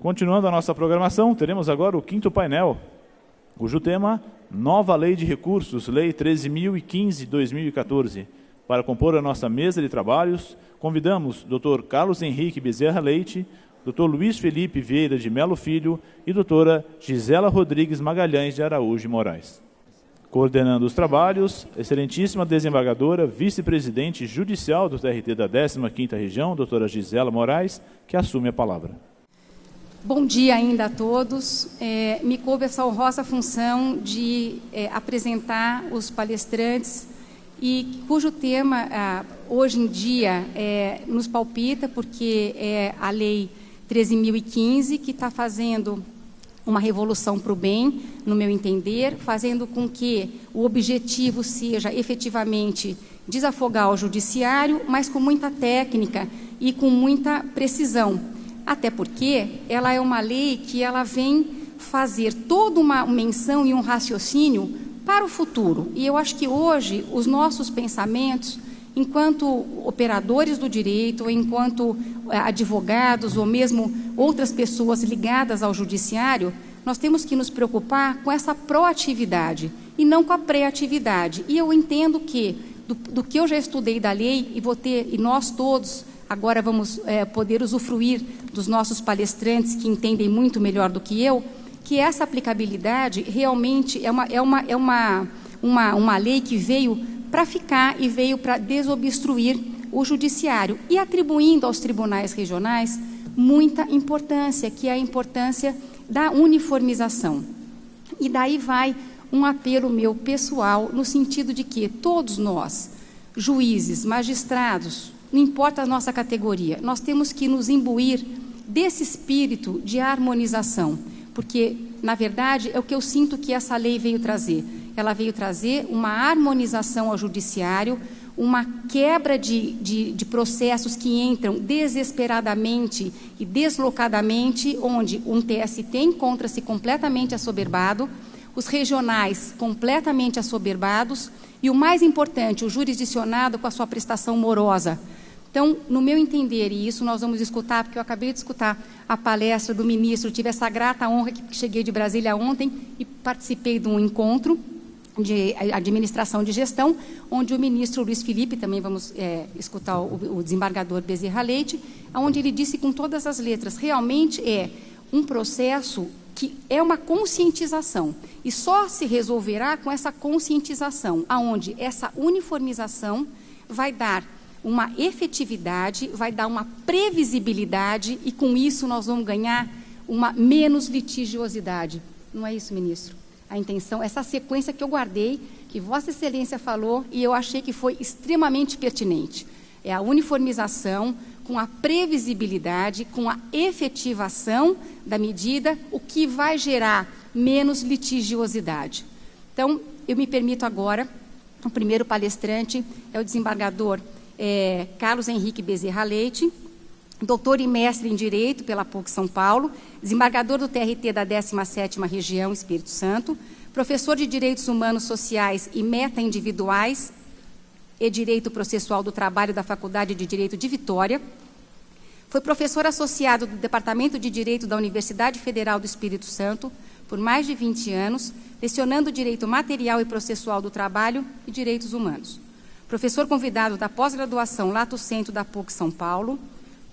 Continuando a nossa programação, teremos agora o quinto painel, cujo tema, Nova Lei de Recursos, Lei 13.015/2014. Para compor a nossa mesa de trabalhos, convidamos Dr. Carlos Henrique Bezerra Leite, Dr. Luiz Felipe Vieira de Melo Filho e doutora Gisela Rodrigues Magalhães de Araújo e Moraes. Coordenando os trabalhos, excelentíssima desembargadora, vice-presidente judicial do TRT da 15ª Região, doutora Gisela Moraes, que assume a palavra. Bom dia ainda a todos. Me coube essa honrosa função de apresentar os palestrantes e cujo tema, hoje em dia, nos palpita, porque é a Lei 13.015, que está fazendo uma revolução para o bem, no meu entender, fazendo com que o objetivo seja efetivamente desafogar o judiciário, mas com muita técnica e com muita precisão. Até porque ela é uma lei que ela vem fazer toda uma menção e um raciocínio para o futuro. E eu acho que hoje os nossos pensamentos, enquanto operadores do direito, enquanto advogados ou mesmo outras pessoas ligadas ao judiciário, nós temos que nos preocupar com essa proatividade e não com a pré-atividade. E eu entendo que, do que eu já estudei da lei, e nós todos agora vamos poder usufruir dos nossos palestrantes, que entendem muito melhor do que eu, que essa aplicabilidade realmente é uma lei que veio para ficar e veio para desobstruir o judiciário e atribuindo aos tribunais regionais muita importância, que é a importância da uniformização. E daí vai um apelo meu pessoal, no sentido de que todos nós, juízes, magistrados, não importa a nossa categoria, nós temos que nos imbuir desse espírito de harmonização, porque, na verdade, é o que eu sinto que essa lei veio trazer. Ela veio trazer uma harmonização ao judiciário, uma quebra de processos que entram desesperadamente e deslocadamente, onde um TST encontra-se completamente assoberbado, os regionais completamente assoberbados e, o mais importante, o jurisdicionado com a sua prestação morosa. Então, no meu entender, e isso nós vamos escutar, porque eu acabei de escutar a palestra do ministro, tive essa grata honra que cheguei de Brasília ontem e participei de um encontro de administração de gestão, onde o ministro Luiz Felipe, também vamos escutar o desembargador Bezerra Leite, onde ele disse com todas as letras, realmente é um processo que é uma conscientização, e só se resolverá com essa conscientização, aonde essa uniformização vai dar uma efetividade, vai dar uma previsibilidade e, com isso, nós vamos ganhar uma menos litigiosidade. Não é isso, ministro? A intenção, essa sequência que eu guardei, que Vossa Excelência falou e eu achei que foi extremamente pertinente. É a uniformização com a previsibilidade, com a efetivação da medida, o que vai gerar menos litigiosidade. Então, eu me permito agora, o primeiro palestrante é o desembargador Carlos Henrique Bezerra Leite, doutor e mestre em Direito pela PUC São Paulo, desembargador do TRT da 17ª Região, Espírito Santo, professor de Direitos Humanos Sociais e Meta-Individuais e Direito Processual do Trabalho da Faculdade de Direito de Vitória, foi professor associado do Departamento de Direito da Universidade Federal do Espírito Santo por mais de 20 anos, lecionando Direito Material e Processual do Trabalho e Direitos Humanos. Professor convidado da pós-graduação Lato Sensu da PUC São Paulo,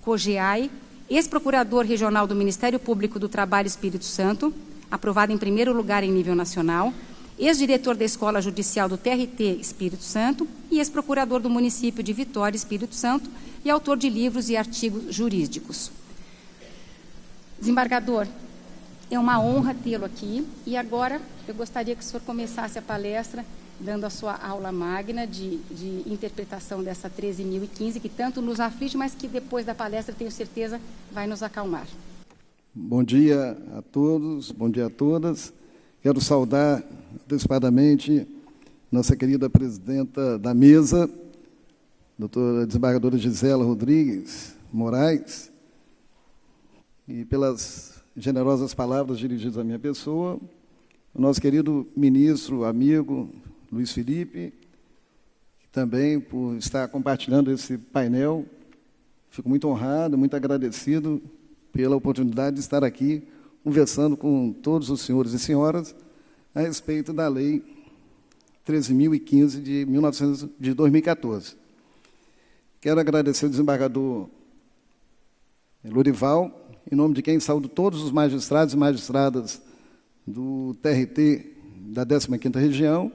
COGEAI, ex-procurador regional do Ministério Público do Trabalho Espírito Santo, aprovado em primeiro lugar em nível nacional, ex-diretor da Escola Judicial do TRT Espírito Santo e ex-procurador do município de Vitória, Espírito Santo, e autor de livros e artigos jurídicos. Desembargador, é uma honra tê-lo aqui e agora eu gostaria que o senhor começasse a palestra dando a sua aula magna de interpretação dessa 13.015, que tanto nos aflige, mas que depois da palestra, tenho certeza, vai nos acalmar. Bom dia a todos, bom dia a todas. Quero saudar antecipadamente nossa querida presidenta da mesa, doutora desembargadora Gisela Rodrigues Moraes, e pelas generosas palavras dirigidas à minha pessoa, o nosso querido ministro, amigo, Luiz Felipe, também por estar compartilhando esse painel. Fico muito honrado, muito agradecido pela oportunidade de estar aqui conversando com todos os senhores e senhoras a respeito da Lei 13.015 de 2014. Quero agradecer ao desembargador Lorival, em nome de quem saúdo todos os magistrados e magistradas do TRT da 15ª Região,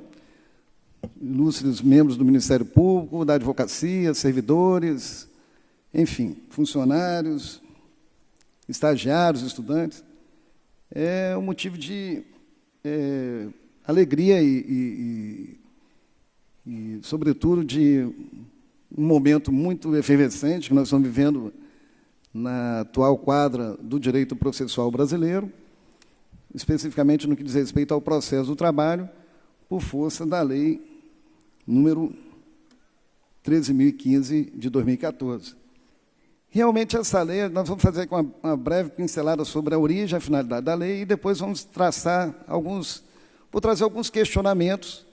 ilustres membros do Ministério Público, da Advocacia, servidores, enfim, funcionários, estagiários, estudantes. É um motivo de alegria e, sobretudo, de um momento muito efervescente que nós estamos vivendo na atual quadra do direito processual brasileiro, especificamente no que diz respeito ao processo do trabalho, por força da Lei número 13.015 de 2014. Realmente, essa lei, nós vamos fazer aqui uma breve pincelada sobre a origem e a finalidade da lei, e depois vamos vou trazer alguns questionamentos,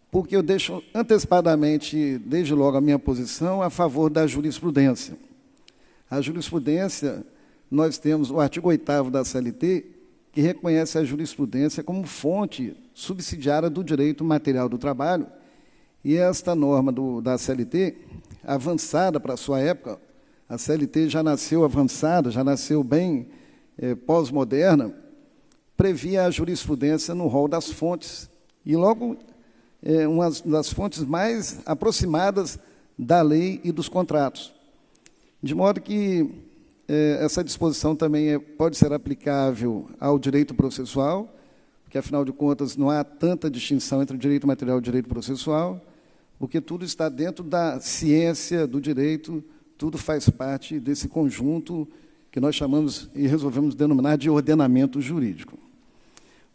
porque eu deixo antecipadamente, desde logo, a minha posição a favor da jurisprudência. A jurisprudência, nós temos o artigo 8º da CLT, que reconhece a jurisprudência como fonte subsidiária do direito material do trabalho, e esta norma da CLT, avançada para a sua época, a CLT já nasceu avançada, já nasceu bem pós-moderna, previa a jurisprudência no rol das fontes, e logo uma das fontes mais aproximadas da lei e dos contratos. De modo que essa disposição também pode ser aplicável ao direito processual, porque, afinal de contas, não há tanta distinção entre o direito material e o direito processual, porque tudo está dentro da ciência do direito, tudo faz parte desse conjunto que nós chamamos e resolvemos denominar de ordenamento jurídico.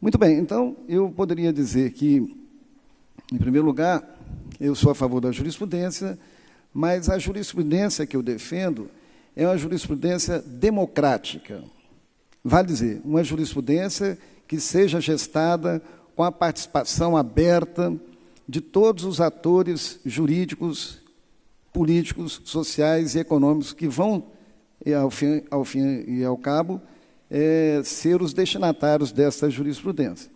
Muito bem, então, eu poderia dizer que, em primeiro lugar, eu sou a favor da jurisprudência, mas a jurisprudência que eu defendo é uma jurisprudência democrática. Vale dizer, uma jurisprudência que seja gestada com a participação aberta de todos os atores jurídicos, políticos, sociais e econômicos que vão, ao fim e ao cabo, ser os destinatários dessa jurisprudência.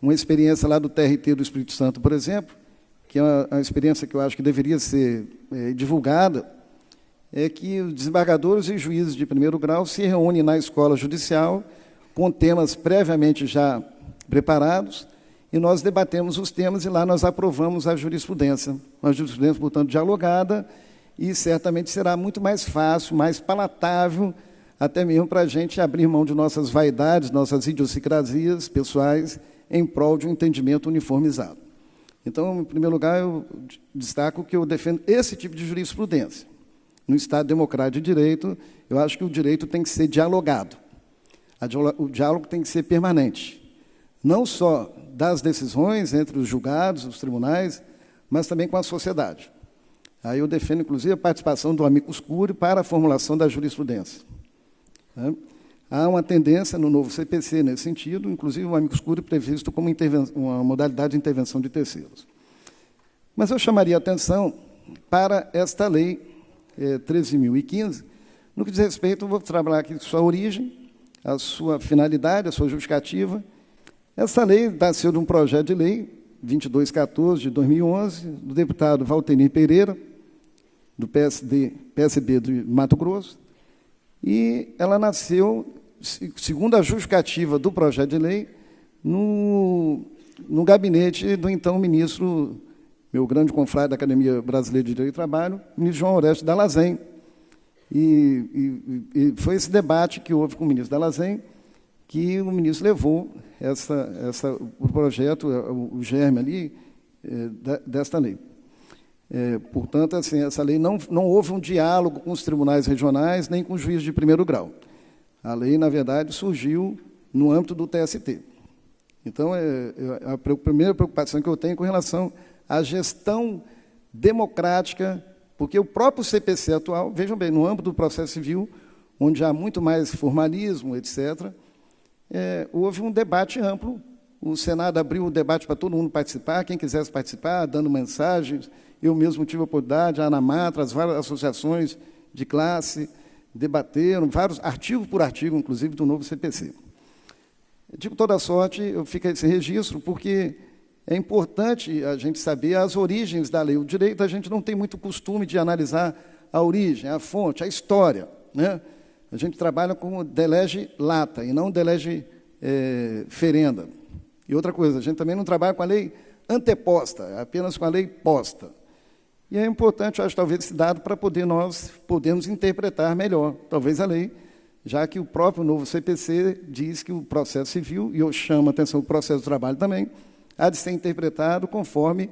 Uma experiência lá do TRT do Espírito Santo, por exemplo, que é uma experiência que eu acho que deveria ser divulgada, é que os desembargadores e juízes de primeiro grau se reúnem na escola judicial com temas previamente já preparados, e nós debatemos os temas e lá nós aprovamos a jurisprudência. Uma jurisprudência, portanto, dialogada, e certamente será muito mais fácil, mais palatável, até mesmo para a gente abrir mão de nossas vaidades, nossas idiosincrasias pessoais, em prol de um entendimento uniformizado. Então, em primeiro lugar, eu destaco que eu defendo esse tipo de jurisprudência. No Estado democrático de direito, eu acho que o direito tem que ser dialogado. O diálogo tem que ser permanente. Não só das decisões entre os julgados, os tribunais, mas também com a sociedade. Aí eu defendo, inclusive, a participação do amicus curiae para a formulação da jurisprudência. Há uma tendência no novo CPC nesse sentido, inclusive o amicus curiae previsto como uma modalidade de intervenção de terceiros. Mas eu chamaria a atenção para esta lei 13.015, no que diz respeito, eu vou trabalhar aqui sua origem, a sua finalidade, a sua justificativa. Essa lei nasceu de um projeto de lei, 2214, de 2011, do deputado Valtenir Pereira, do PSB de Mato Grosso, e ela nasceu, segundo a justificativa do projeto de lei, no gabinete do então ministro, meu grande confrade da Academia Brasileira de Direito do Trabalho, ministro João Oreste Dallazen. E foi esse debate que houve com o ministro Dallazen que o ministro levou o projeto, o germe ali, desta lei. Portanto, assim, essa lei não houve um diálogo com os tribunais regionais, nem com os juízes de primeiro grau. A lei, na verdade, surgiu no âmbito do TST. Então, a primeira preocupação que eu tenho é com relação à gestão democrática, porque o próprio CPC atual, vejam bem, no âmbito do processo civil, onde há muito mais formalismo, etc., houve um debate amplo. O Senado abriu o debate para todo mundo participar, quem quisesse participar, dando mensagens. Eu mesmo tive a oportunidade, a ANAMATRA, as várias associações de classe, debateram, vários, artigo por artigo, inclusive, do novo CPC. Eu digo toda sorte, eu fico esse registro, porque é importante a gente saber as origens da lei. O direito, a gente não tem muito costume de analisar a origem, a fonte, a história, né? A gente trabalha com de lege lata e não de lege ferenda. E outra coisa, a gente também não trabalha com a lei anteposta, apenas com a lei posta. E é importante, eu acho, talvez, esse dado para poder nós podermos interpretar melhor, talvez, a lei, já que o próprio novo CPC diz que o processo civil, e eu chamo a atenção o processo do trabalho também, há de ser interpretado conforme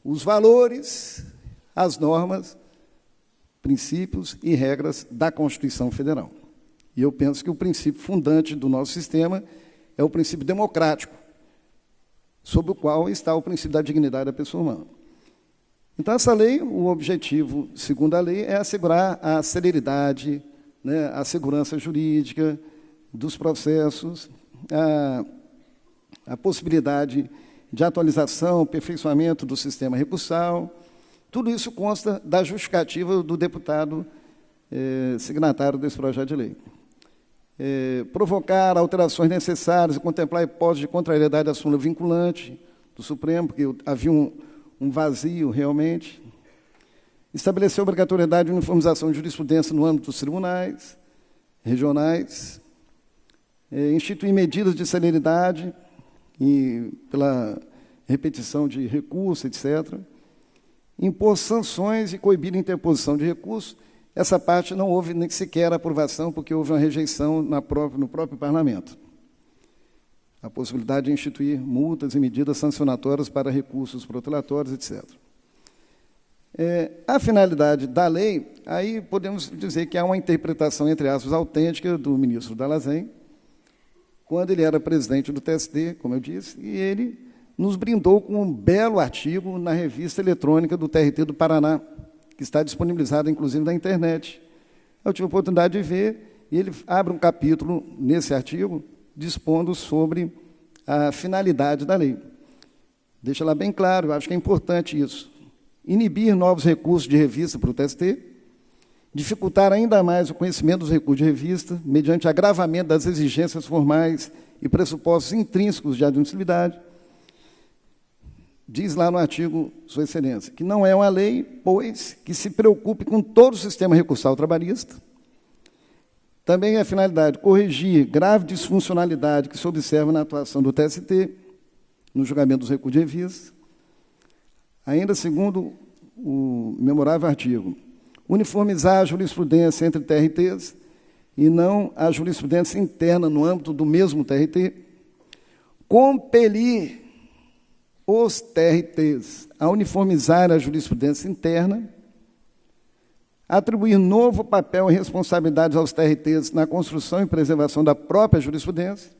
os valores, as normas, princípios e regras da Constituição Federal. E eu penso que o princípio fundante do nosso sistema é o princípio democrático, sob o qual está o princípio da dignidade da pessoa humana. Então, essa lei, o objetivo, segundo a lei, é assegurar a celeridade, né, a segurança jurídica dos processos, a possibilidade de atualização, aperfeiçoamento do sistema recursal. Tudo isso consta da justificativa do deputado signatário desse projeto de lei. Provocar alterações necessárias e contemplar a hipótese de contrariedade da súmula vinculante do Supremo, porque havia um vazio, realmente. Estabelecer a obrigatoriedade de uniformização de jurisprudência no âmbito dos tribunais regionais. Instituir medidas de celeridade e pela repetição de recurso, etc. Impor sanções e coibir a interposição de recurso. Essa parte não houve nem sequer aprovação, porque houve uma rejeição no próprio parlamento. A possibilidade de instituir multas e medidas sancionatórias para recursos protelatórios, etc. A finalidade da lei, aí podemos dizer que há uma interpretação, entre aspas, autêntica do ministro Dallazen, quando ele era presidente do TST, como eu disse, e ele nos brindou com um belo artigo na revista eletrônica do TRT do Paraná, que está disponibilizada, inclusive, na internet. Eu tive a oportunidade de ver, e ele abre um capítulo nesse artigo, dispondo sobre a finalidade da lei. Deixa lá bem claro, eu acho que é importante isso. Inibir novos recursos de revista para o TST, dificultar ainda mais o conhecimento dos recursos de revista, mediante agravamento das exigências formais e pressupostos intrínsecos de admissibilidade. Diz lá no artigo, Sua Excelência, que não é uma lei, pois, que se preocupe com todo o sistema recursal trabalhista. Também é a finalidade corrigir grave disfuncionalidade que se observa na atuação do TST, no julgamento dos recursos de revista. Ainda segundo o memorável artigo, uniformizar a jurisprudência entre TRTs e não a jurisprudência interna no âmbito do mesmo TRT, compelir os TRTs a uniformizar a jurisprudência interna, atribuir novo papel e responsabilidades aos TRTs na construção e preservação da própria jurisprudência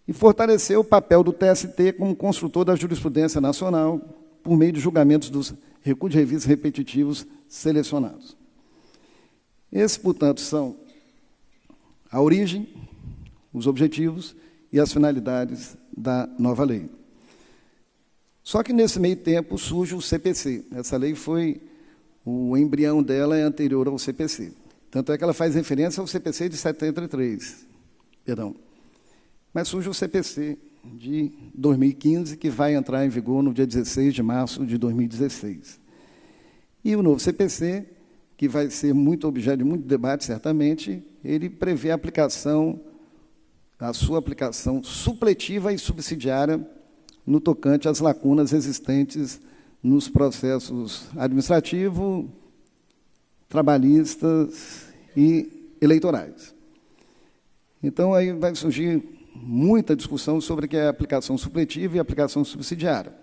e fortalecer o papel do TST como construtor da jurisprudência nacional por meio de julgamentos dos recursos de revista repetitivos selecionados. Esses, portanto, são a origem, os objetivos e as finalidades da nova lei. Só que, nesse meio tempo, surge o CPC. Essa lei o embrião dela é anterior ao CPC. Tanto é que ela faz referência ao CPC de 73. Perdão. Mas surge o CPC de 2015, que vai entrar em vigor no dia 16 de março de 2016. E o novo CPC, que vai ser muito objeto de muito debate, certamente, ele prevê a sua aplicação supletiva e subsidiária no tocante às lacunas existentes nos processos administrativo, trabalhistas e eleitorais. Então, aí vai surgir muita discussão sobre o que é a aplicação supletiva e a aplicação subsidiária.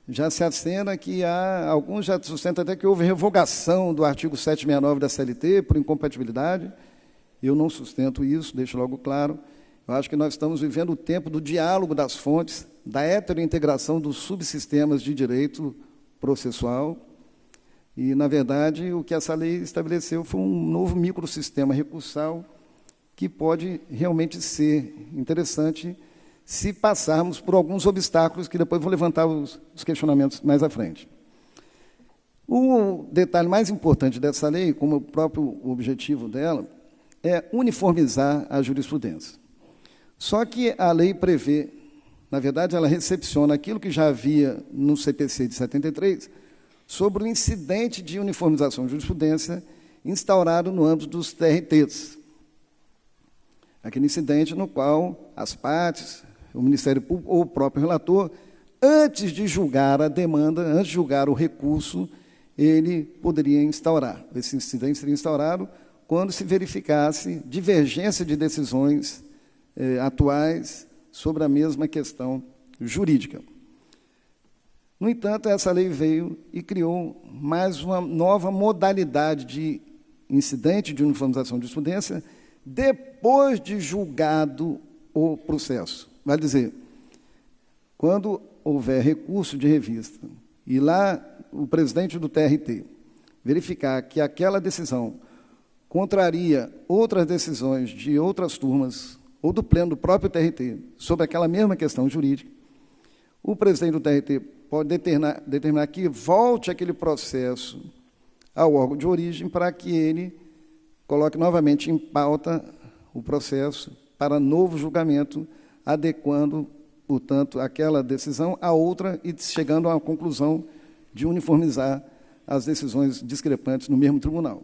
Já se acena que alguns já sustentam até que houve revogação do artigo 769 da CLT por incompatibilidade. Eu não sustento isso, deixo logo claro. Eu acho que nós estamos vivendo o tempo do diálogo das fontes, da heterointegração dos subsistemas de direito processual. E, na verdade, o que essa lei estabeleceu foi um novo microsistema recursal que pode realmente ser interessante se passarmos por alguns obstáculos que depois vou levantar os questionamentos mais à frente. O detalhe mais importante dessa lei, como o próprio objetivo dela, é uniformizar a jurisprudência. Só que a lei prevê, na verdade, ela recepciona aquilo que já havia no CPC de 73, sobre o incidente de uniformização de jurisprudência instaurado no âmbito dos TRTs. Aquele incidente no qual as partes, o Ministério Público ou o próprio relator, antes de julgar a demanda, antes de julgar o recurso, ele poderia instaurar. Esse incidente seria instaurado quando se verificasse divergência de decisões atuais sobre a mesma questão jurídica. No entanto, essa lei veio e criou mais uma nova modalidade de incidente de uniformização de jurisprudência depois de julgado o processo. Vale dizer, quando houver recurso de revista e lá o presidente do TRT verificar que aquela decisão contraria outras decisões de outras turmas ou do pleno do próprio TRT sobre aquela mesma questão jurídica, o presidente do TRT pode determinar que volte aquele processo ao órgão de origem para que ele coloque novamente em pauta o processo para novo julgamento, adequando, portanto, aquela decisão a outra e chegando a uma conclusão de uniformizar as decisões discrepantes no mesmo tribunal.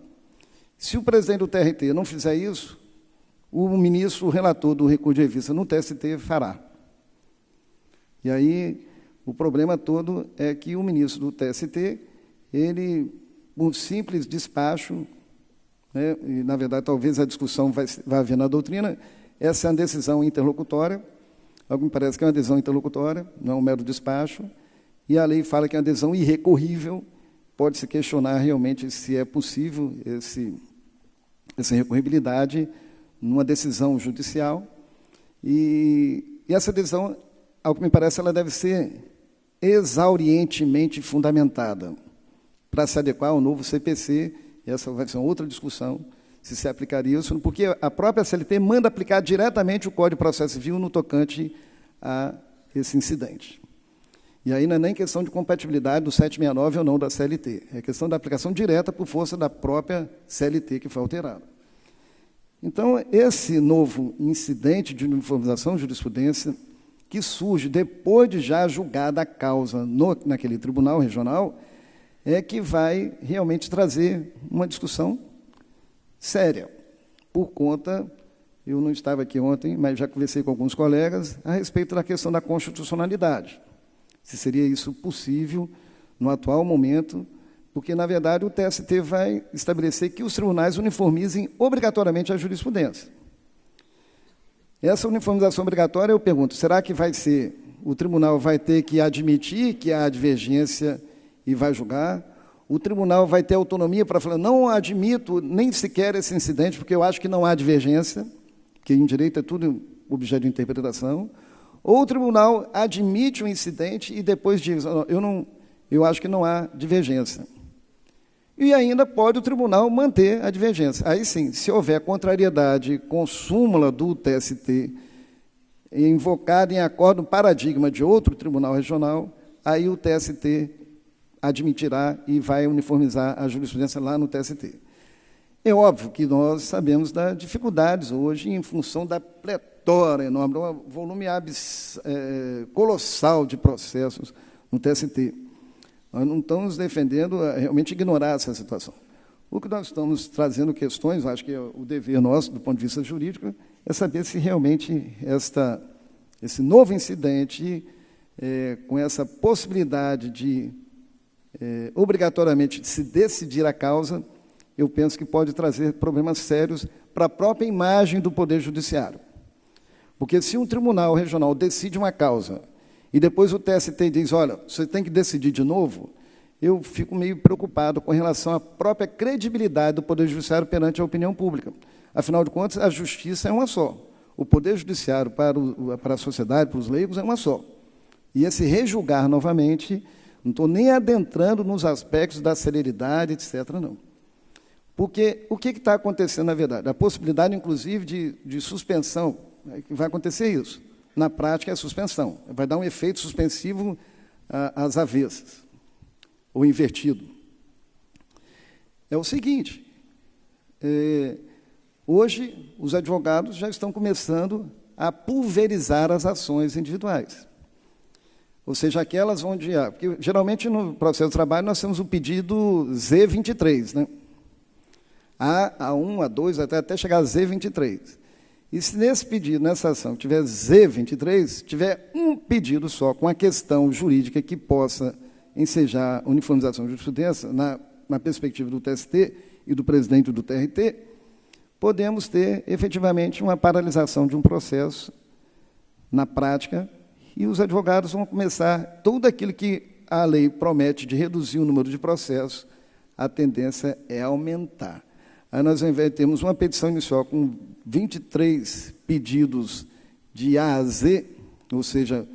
Se o presidente do TRT não fizer isso, o ministro, o relator do recurso de revista no TST fará. E aí, o problema todo é que o ministro do TST, ele, por simples despacho, né, e, na verdade, talvez a discussão vai haver na doutrina, essa é uma decisão interlocutória, algo me parece que é uma decisão interlocutória, não é um mero despacho, e a lei fala que é uma decisão irrecorrível, pode-se questionar realmente se é possível essa recorribilidade numa decisão judicial, e essa decisão, ao que me parece, ela deve ser exaurientemente fundamentada para se adequar ao novo CPC, e essa vai ser uma outra discussão, se aplicaria isso, porque a própria CLT manda aplicar diretamente o Código de Processo Civil no tocante a esse incidente. E aí não é nem questão de compatibilidade do 769 ou não da CLT, é questão da aplicação direta por força da própria CLT que foi alterada. Então, esse novo incidente de uniformização de jurisprudência, que surge depois de já julgada a causa naquele tribunal regional, é que vai realmente trazer uma discussão séria, por conta, eu não estava aqui ontem, mas já conversei com alguns colegas, a respeito da questão da constitucionalidade. Se seria isso possível no atual momento, porque, na verdade, o TST vai estabelecer que os tribunais uniformizem obrigatoriamente a jurisprudência. Essa uniformização obrigatória, eu pergunto, será que vai ser, o tribunal vai ter que admitir que há divergência e vai julgar? O tribunal vai ter autonomia para falar, não admito nem sequer esse incidente, porque eu acho que não há divergência, que em direito é tudo objeto de interpretação, ou o tribunal admite o incidente e depois diz, eu acho que não há divergência. E ainda pode o tribunal manter a divergência. Aí sim, se houver contrariedade com súmula do TST, invocada em acordo no paradigma de outro tribunal regional, aí o TST admitirá e vai uniformizar a jurisprudência lá no TST. É óbvio que nós sabemos das dificuldades hoje em função da pletora enorme, um volume colossal de processos no TST. Nós não estamos defendendo realmente ignorar essa situação. O que nós estamos trazendo questões, acho que é o dever nosso, do ponto de vista jurídico, é saber se realmente esse novo incidente, com essa possibilidade de obrigatoriamente se decidir a causa, eu penso que pode trazer problemas sérios para a própria imagem do Poder Judiciário. Porque se um tribunal regional decide uma causa e depois o TST diz, olha, você tem que decidir de novo, eu fico meio preocupado com relação à própria credibilidade do Poder Judiciário perante a opinião pública. Afinal de contas, a justiça é uma só. O Poder Judiciário para a sociedade, para os leigos, é uma só. E esse rejulgar novamente, não estou nem adentrando nos aspectos da celeridade, etc., não. Porque o que está acontecendo, na verdade? A possibilidade, inclusive, de suspensão, vai acontecer isso. Na prática, é suspensão. Vai dar um efeito suspensivo às avessas, ou invertido. é o seguinte, hoje os advogados já estão começando a pulverizar as ações individuais. Ou seja, aquelas onde porque geralmente no processo de trabalho nós temos o pedido Z23, né? A1, A2, até chegar a Z23. E se nesse pedido, nessa ação, tiver Z23, tiver um pedido só com a questão jurídica que possa ensejar uniformização de jurisprudência, na perspectiva do TST e do presidente do TRT, podemos ter, efetivamente, uma paralisação de um processo na prática, e os advogados vão começar, tudo aquilo que a lei promete de reduzir o número de processos, a tendência é aumentar. Aí nós, ao invés de termos uma petição inicial com 23 pedidos de A a Z, ou seja,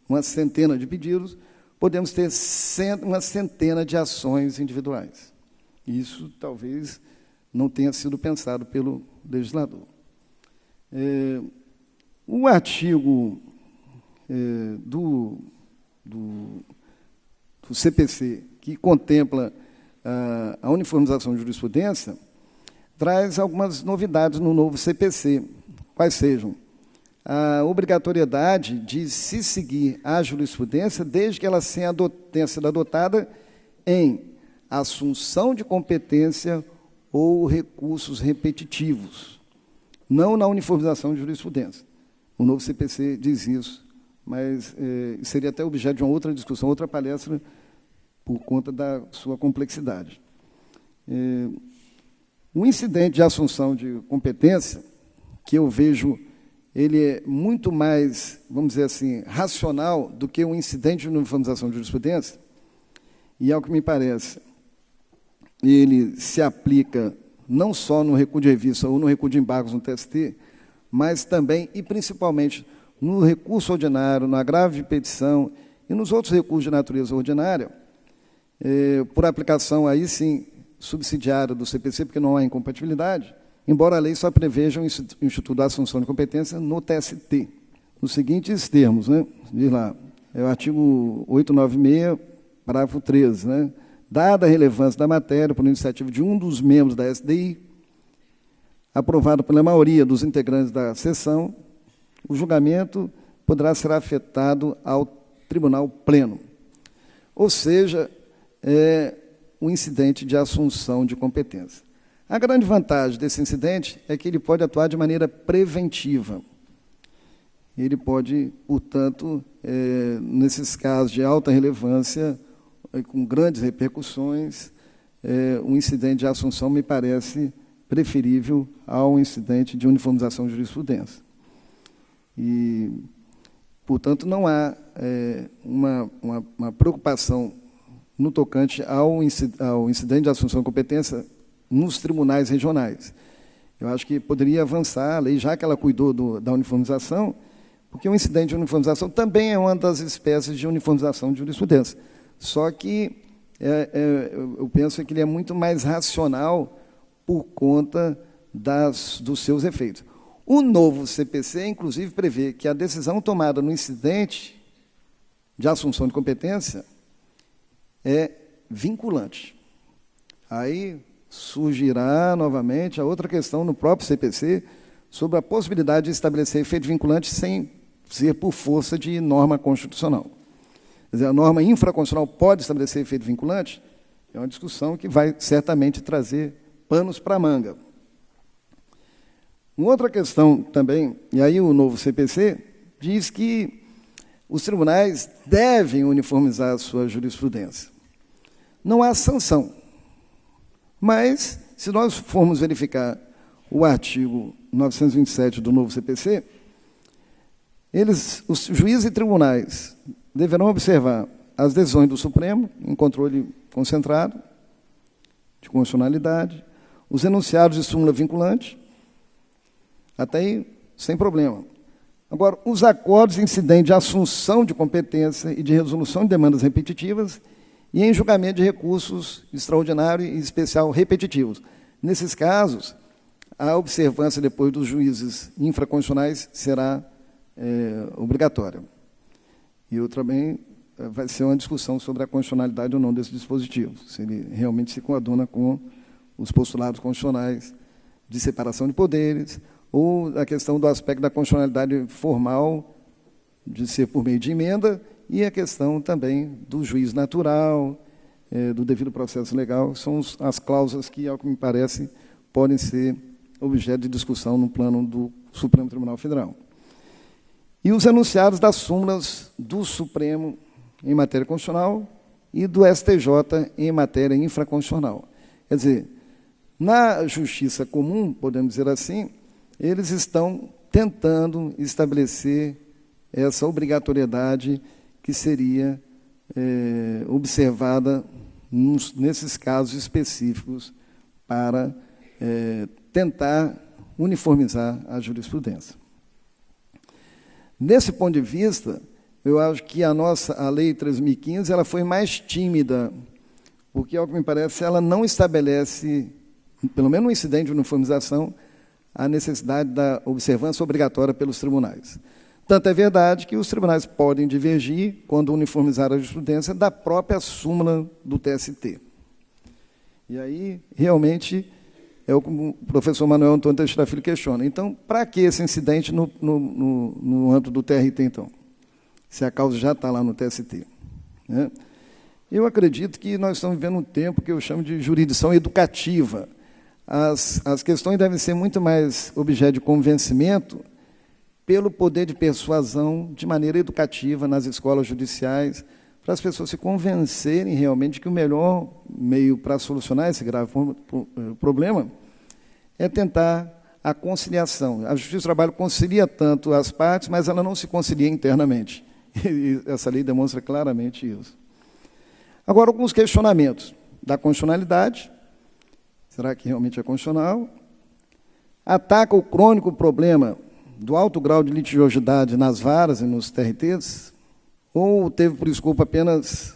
uma centena de pedidos, podemos ter uma centena de ações individuais. Isso talvez não tenha sido pensado pelo legislador. O artigo do CPC, que contempla a uniformização de jurisprudência, traz algumas novidades no novo CPC, quais sejam a obrigatoriedade de se seguir a jurisprudência desde que ela tenha sido adotada em assunção de competência ou recursos repetitivos, não na uniformização de jurisprudência. O novo CPC diz isso, mas seria até objeto de uma outra discussão, outra palestra, por conta da sua complexidade. O incidente de assunção de competência, que eu vejo, ele é muito mais, vamos dizer assim, racional do que o incidente de uniformização de jurisprudência, e, ao que me parece, ele se aplica não só no recuo de revista ou no recuo de embargos no TST, mas também e principalmente no recurso ordinário, no agravo de petição e nos outros recursos de natureza ordinária, por aplicação aí sim subsidiária do CPC, porque não há incompatibilidade, embora a lei só preveja o Instituto da Assunção de Competência no TST, nos seguintes termos, né? Diz lá, é o artigo 896, parágrafo 13, né? Dada a relevância da matéria por iniciativa de um dos membros da SDI, aprovado pela maioria dos integrantes da sessão, o julgamento poderá ser afetado ao Tribunal Pleno. Ou seja, um incidente de assunção de competência. A grande vantagem desse incidente é que ele pode atuar de maneira preventiva. Ele pode, portanto, nesses casos de alta relevância, com grandes repercussões, um incidente de assunção me parece preferível ao incidente de uniformização de jurisprudência. E, portanto, não há uma preocupação no tocante ao incidente de assunção de competência nos tribunais regionais. Eu acho que poderia avançar a lei, já que ela cuidou da uniformização, porque o incidente de uniformização também é uma das espécies de uniformização de jurisprudência. Só que eu penso que ele é muito mais racional por conta dos seus efeitos. O novo CPC, inclusive, prevê que a decisão tomada no incidente de assunção de competência é vinculante. Aí surgirá novamente a outra questão no próprio CPC sobre a possibilidade de estabelecer efeito vinculante sem ser por força de norma constitucional. Quer dizer, a norma infraconstitucional pode estabelecer efeito vinculante? É uma discussão que vai certamente trazer panos para a manga. Uma outra questão também, e aí o novo CPC diz que os tribunais devem uniformizar a sua jurisprudência. Não há sanção, mas, se nós formos verificar o artigo 927 do novo CPC, os juízes e tribunais deverão observar as decisões do Supremo, em controle concentrado, de constitucionalidade, os enunciados de súmula vinculante, até aí, sem problema. Agora, os acordos incidentes de assunção de competência e de resolução de demandas repetitivas e em julgamento de recursos extraordinário e especial repetitivos. Nesses casos, a observância depois dos juízes infraconstitucionais será obrigatória. E eu também vai ser uma discussão sobre a constitucionalidade ou não desse dispositivo, se ele realmente se coaduna com os postulados constitucionais de separação de poderes, ou a questão do aspecto da constitucionalidade formal, de ser por meio de emenda, e a questão também do juízo natural, do devido processo legal, são as cláusulas que, ao que me parece, podem ser objeto de discussão no plano do Supremo Tribunal Federal. E os enunciados das súmulas do Supremo em matéria constitucional e do STJ em matéria infraconstitucional. Quer dizer, na justiça comum, podemos dizer assim, eles estão tentando estabelecer essa obrigatoriedade que seria observada nesses casos específicos para tentar uniformizar a jurisprudência. Nesse ponto de vista, eu acho que a Lei 3.015 ela foi mais tímida, porque, ao que me parece, ela não estabelece, pelo menos no incidente de uniformização, a necessidade da observância obrigatória pelos tribunais. Tanto é verdade que os tribunais podem divergir, quando uniformizar a jurisprudência, da própria súmula do TST. E aí, realmente, é o que o professor Manuel Antônio Teixeira Filho questiona. Então, para que esse incidente no âmbito do TRT, então? Se a causa já está lá no TST. Né? Eu acredito que nós estamos vivendo um tempo que eu chamo de jurisdição educativa. As questões devem ser muito mais objeto de convencimento pelo poder de persuasão de maneira educativa nas escolas judiciais, para as pessoas se convencerem realmente de que o melhor meio para solucionar esse grave problema é tentar a conciliação. A Justiça do Trabalho concilia tanto as partes, mas ela não se concilia internamente. E essa lei demonstra claramente isso. Agora, alguns questionamentos da constitucionalidade. Será que realmente é constitucional? Ataca o crônico problema do alto grau de litigiosidade nas varas e nos TRTs? Ou teve por escopo apenas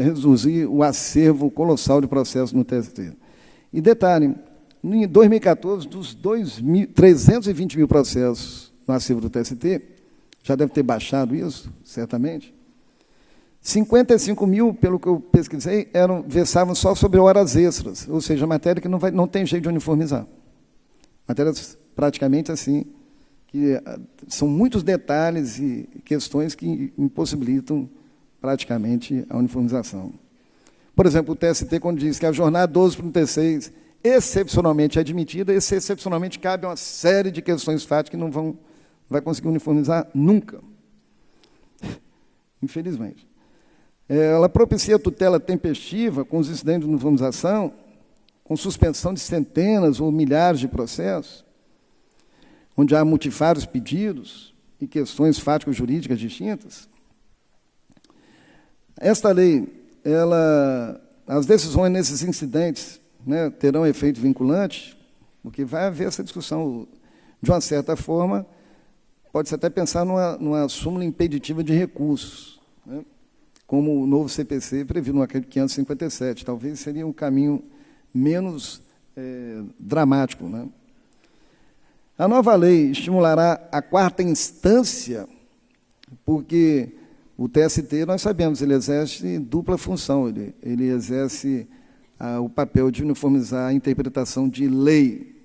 reduzir o acervo colossal de processos no TST? E detalhe, em 2014, dos 320 mil processos no acervo do TST, já deve ter baixado isso, certamente, 55 mil, pelo que eu pesquisei, versavam só sobre horas extras, ou seja, matéria que não tem jeito de uniformizar. Matérias praticamente assim, que são muitos detalhes e questões que impossibilitam praticamente a uniformização. Por exemplo, o TST, quando diz que a jornada 12 para o 36 excepcionalmente é admitida, esse excepcionalmente cabe a uma série de questões fáticas que não vai conseguir uniformizar nunca. Infelizmente. Ela propicia tutela tempestiva com os incidentes de uniformização, com suspensão de centenas ou milhares de processos, onde há multifários pedidos e questões fáticas jurídicas distintas. Esta lei, as decisões nesses incidentes, né, terão efeito vinculante, porque vai haver essa discussão, de uma certa forma, pode-se até pensar numa súmula impeditiva de recursos, né, como o novo CPC previu no artigo 557. Talvez seria um caminho menos dramático. Né? A nova lei estimulará a quarta instância, porque o TST, nós sabemos, ele exerce dupla função. Ele exerce o papel de uniformizar a interpretação de lei,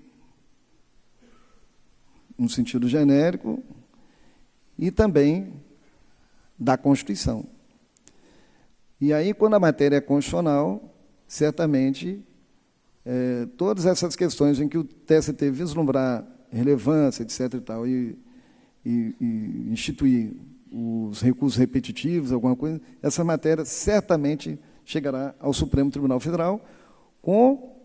no sentido genérico, e também da Constituição. E aí, quando a matéria é constitucional, certamente, todas essas questões em que o TST vislumbrar relevância, etc. e tal, e instituir os recursos repetitivos, alguma coisa, essa matéria certamente chegará ao Supremo Tribunal Federal com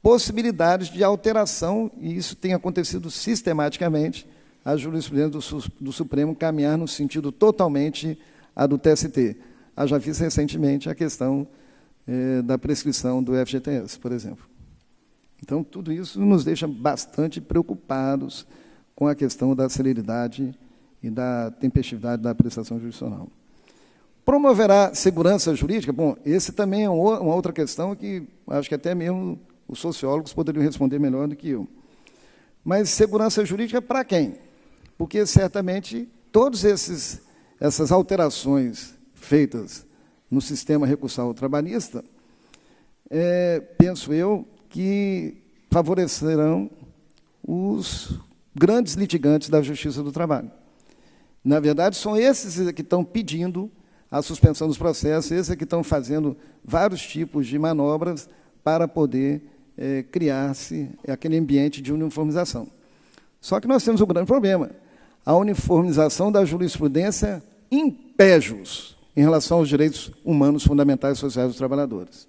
possibilidades de alteração, e isso tem acontecido sistematicamente, a jurisprudência do Supremo caminhar no sentido totalmente a do TST. Já fiz recentemente a questão da prescrição do FGTS, por exemplo. Então, tudo isso nos deixa bastante preocupados com a questão da celeridade e da tempestividade da prestação jurisdicional. Promoverá segurança jurídica? Bom, esse também é uma outra questão que acho que até mesmo os sociólogos poderiam responder melhor do que eu. Mas segurança jurídica para quem? Porque, certamente, todas essas alterações feitas no sistema recursal trabalhista, penso eu, que favorecerão os grandes litigantes da Justiça do Trabalho. Na verdade, são esses que estão pedindo a suspensão dos processos, esses que estão fazendo vários tipos de manobras para poder criar-se aquele ambiente de uniformização. Só que nós temos um grande problema. A uniformização da jurisprudência impede jus em relação aos direitos humanos fundamentais e sociais dos trabalhadores.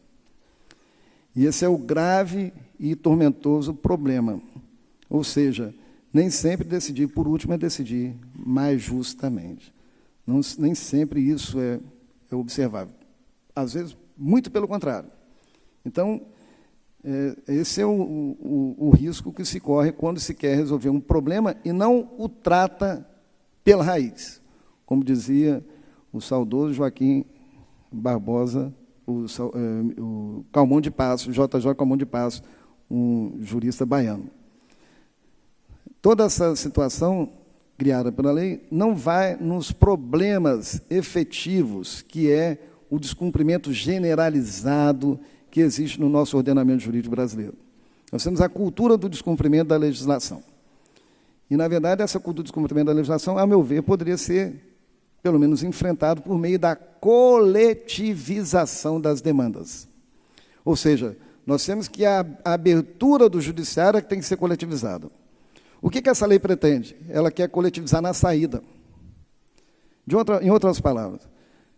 E esse é o grave e tormentoso problema. Ou seja, nem sempre decidir por último é decidir mais justamente. Nem sempre isso é observável. Às vezes, muito pelo contrário. Então, esse é o risco que se corre quando se quer resolver um problema e não o trata pela raiz. Como dizia o saudoso Joaquim Barbosa, o Calmon de Passo, J.J. Calmon de Passo, um jurista baiano. Toda essa situação criada pela lei não vai nos problemas efetivos, que é o descumprimento generalizado que existe no nosso ordenamento jurídico brasileiro. Nós temos a cultura do descumprimento da legislação. E, na verdade, essa cultura do descumprimento da legislação, a meu ver, poderia ser, pelo menos, enfrentado por meio da coletivização das demandas. Ou seja, nós temos que a abertura do judiciário é que tem que ser coletivizada. O que essa lei pretende? Ela quer coletivizar na saída. Em outras palavras,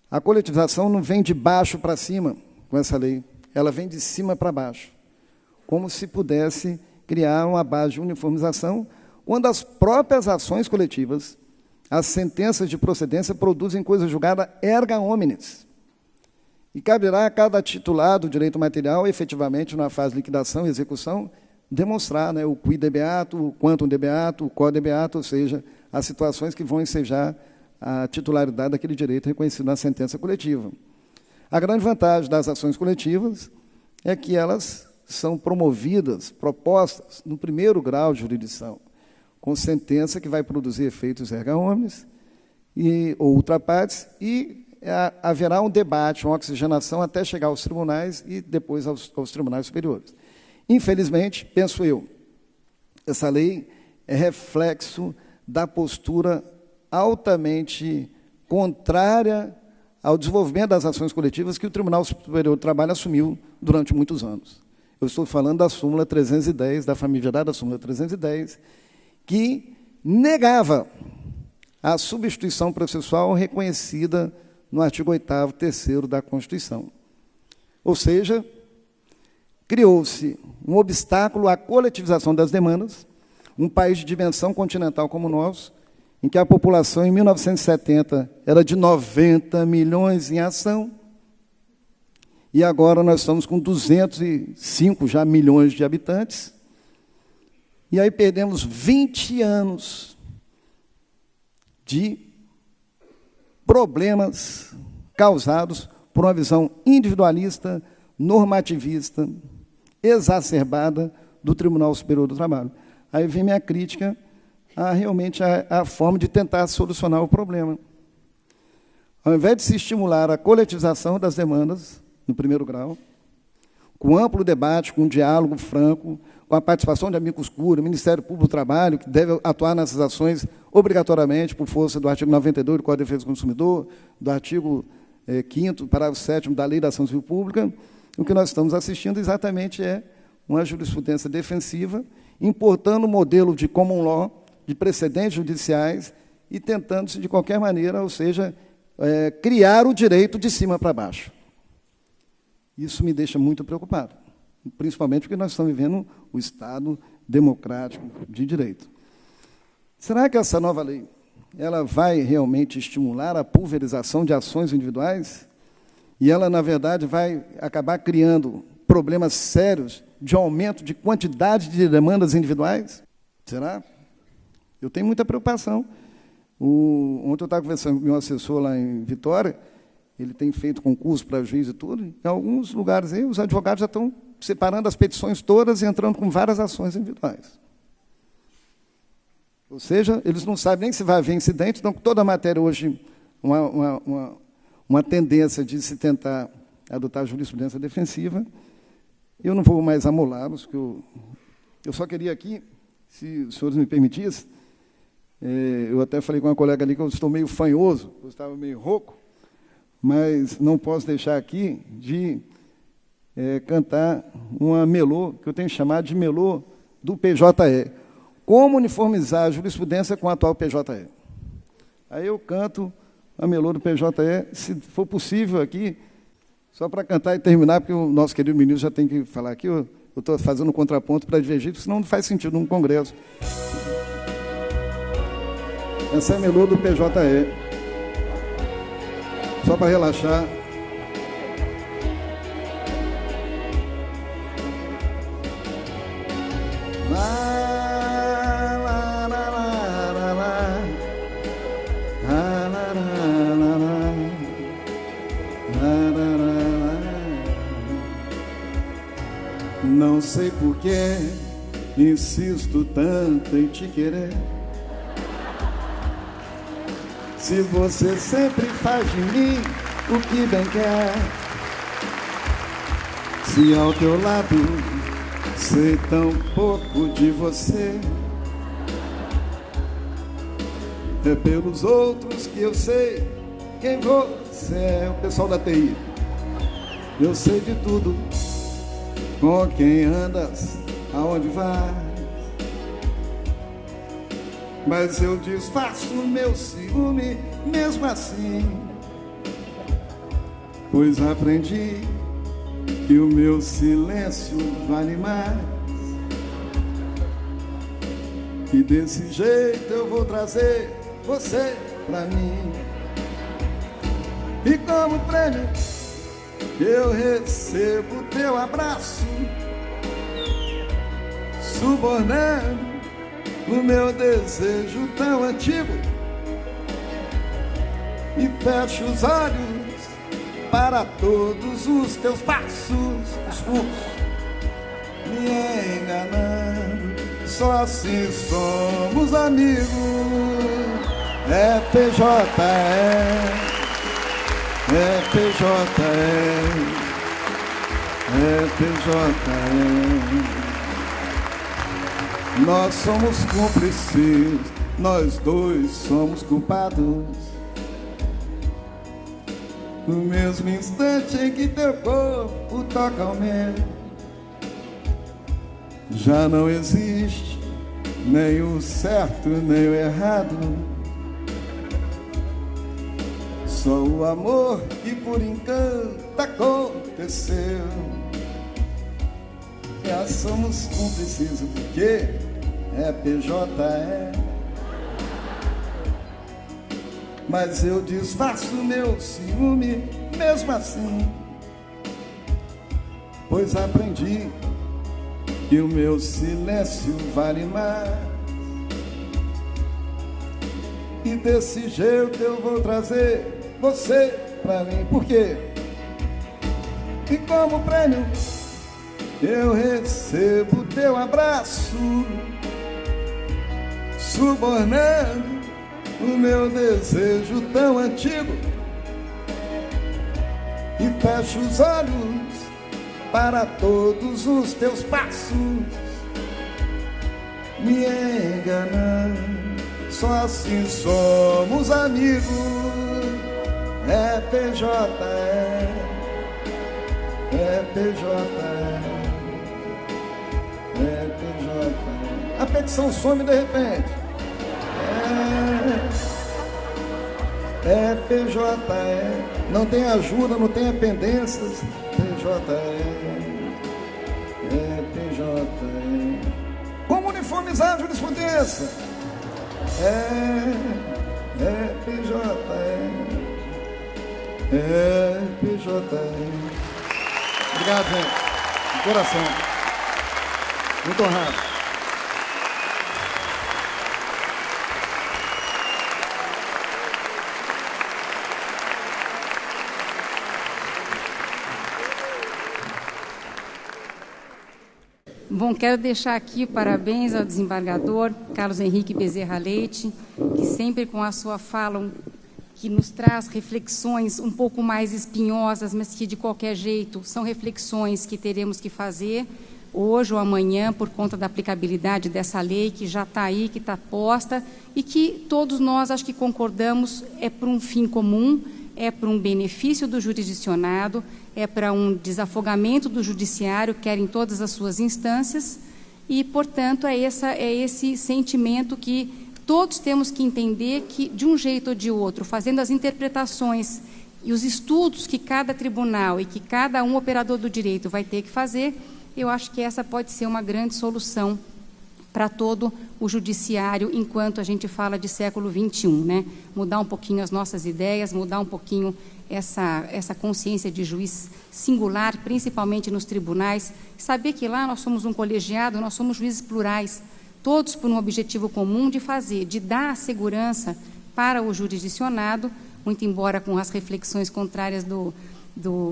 a coletivização não vem de baixo para cima com essa lei, ela vem de cima para baixo, como se pudesse criar uma base de uniformização, quando as próprias ações coletivas, as sentenças de procedência, produzem coisa julgada erga omnes. E caberá a cada titular do direito material, efetivamente, na fase de liquidação e execução, demonstrar, né, o quid debeato, o quantum debeato, o quod debeato, ou seja, as situações que vão ensejar a titularidade daquele direito reconhecido na sentença coletiva. A grande vantagem das ações coletivas é que elas são promovidas, propostas, no primeiro grau de jurisdição, com sentença que vai produzir efeitos erga omnes ou ultrapartes, e haverá um debate, uma oxigenação até chegar aos tribunais e depois aos tribunais superiores. Infelizmente, penso eu, essa lei é reflexo da postura altamente contrária ao desenvolvimento das ações coletivas que o Tribunal Superior do Trabalho assumiu durante muitos anos. Eu estou falando da súmula 310, da famigerada súmula 310, que negava a substituição processual reconhecida no artigo 8º, 3º da Constituição. Ou seja, criou-se um obstáculo à coletivização das demandas, um país de dimensão continental como o nosso, em que a população, em 1970, era de 90 milhões em ação, e agora nós estamos com 205 já milhões de habitantes, e aí perdemos 20 anos de problemas causados por uma visão individualista, normativista, exacerbada do Tribunal Superior do Trabalho. Aí vem minha crítica realmente a forma de tentar solucionar o problema. Ao invés de se estimular a coletivização das demandas, no primeiro grau, com amplo debate, com um diálogo franco, com a participação de amicus curiae, Ministério Público do Trabalho, que deve atuar nessas ações obrigatoriamente por força do artigo 92 do Código de Defesa do Consumidor, do artigo 5º, parágrafo 7º da Lei da Ação Civil Pública, o que nós estamos assistindo exatamente é uma jurisprudência defensiva, importando o modelo de common law, de precedentes judiciais, e tentando-se, de qualquer maneira, ou seja, criar o direito de cima para baixo. Isso me deixa muito preocupado, principalmente porque nós estamos vivendo o Estado democrático de direito. Será que essa nova lei ela vai realmente estimular a pulverização de ações individuais? E ela, na verdade, vai acabar criando problemas sérios de aumento de quantidade de demandas individuais? Será? Eu tenho muita preocupação. Ontem eu estava conversando com meu assessor lá em Vitória, ele tem feito concurso para juiz e tudo, em alguns lugares aí, os advogados já estão separando as petições todas e entrando com várias ações individuais. Ou seja, eles não sabem nem se vai haver incidente, então, toda a matéria hoje, uma tendência de se tentar adotar a jurisprudência defensiva, Eu não vou mais amolá-los, porque eu só queria aqui, se os senhores me permitissem, eu até falei com uma colega ali que eu estou meio fanhoso, eu estava meio rouco, mas não posso deixar aqui de cantar uma melô, que eu tenho chamado de melô do PJE. Como uniformizar a jurisprudência com a atual PJE. Aí eu canto a melô do PJE, se for possível aqui, só para cantar e terminar, porque o nosso querido ministro já tem que falar aqui, eu estou fazendo um contraponto para divergir, senão não faz sentido num congresso. Essa é a melô do PJE. Só para relaxar. Não sei por que insisto tanto em te querer, se você sempre faz de mim o que bem quer. Se ao teu lado sei tão pouco de você, é pelos outros que eu sei quem você é. O pessoal da TI, eu sei de tudo, com quem andas, aonde vais, mas eu disfarço meu ciúme mesmo assim, pois aprendi que o meu silêncio vale mais, e desse jeito eu vou trazer você pra mim. E como prêmio eu recebo teu abraço, subornando o meu desejo tão antigo, e fecho os olhos para todos os teus passos, me enganando. Só assim somos amigos. É PJE, é PJE, é PJE. Nós somos cúmplices, nós dois somos culpados. No mesmo instante em que teu corpo toca ao meu, já não existe nem o certo nem o errado, só o amor que por encanto aconteceu. Já somos cúmplices porque é PJE, mas eu disfarço meu ciúme mesmo assim, pois aprendi que o meu silêncio vale mais, e desse jeito eu vou trazer você pra mim. Por quê? E como prêmio eu recebo teu abraço, subornando o meu desejo tão antigo, e fecho os olhos para todos os teus passos, me enganando. Só assim somos amigos. É PJE, é PJE, é PJE. A petição some de repente. É PJE. Não tem ajuda, não tem pendências. PJE, é PJE. Como uniformizar a jurisprudência? É PJE, é PJE. Obrigado, gente. De coração. Muito honrado. Bom, quero deixar aqui parabéns ao desembargador Carlos Henrique Bezerra Leite, que sempre com a sua fala que nos traz reflexões um pouco mais espinhosas, mas que, de qualquer jeito, são reflexões que teremos que fazer hoje ou amanhã, por conta da aplicabilidade dessa lei que já está aí, que está posta, e que todos nós, acho que concordamos, é para um fim comum, é para um benefício do jurisdicionado, é para um desafogamento do judiciário, quer em todas as suas instâncias, e, portanto, é esse sentimento que todos temos que entender que, de um jeito ou de outro, fazendo as interpretações e os estudos que cada tribunal e que cada um operador do direito vai ter que fazer, eu acho que essa pode ser uma grande solução para todo o judiciário enquanto a gente fala de século XXI, né? Mudar um pouquinho as nossas ideias, mudar um pouquinho essa consciência de juiz singular, principalmente nos tribunais, saber que lá nós somos um colegiado, nós somos juízes plurais, todos por um objetivo comum de dar a segurança para o jurisdicionado, muito embora com as reflexões contrárias do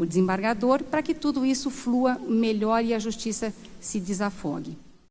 desembargador, para que tudo isso flua melhor e a justiça se desafogue.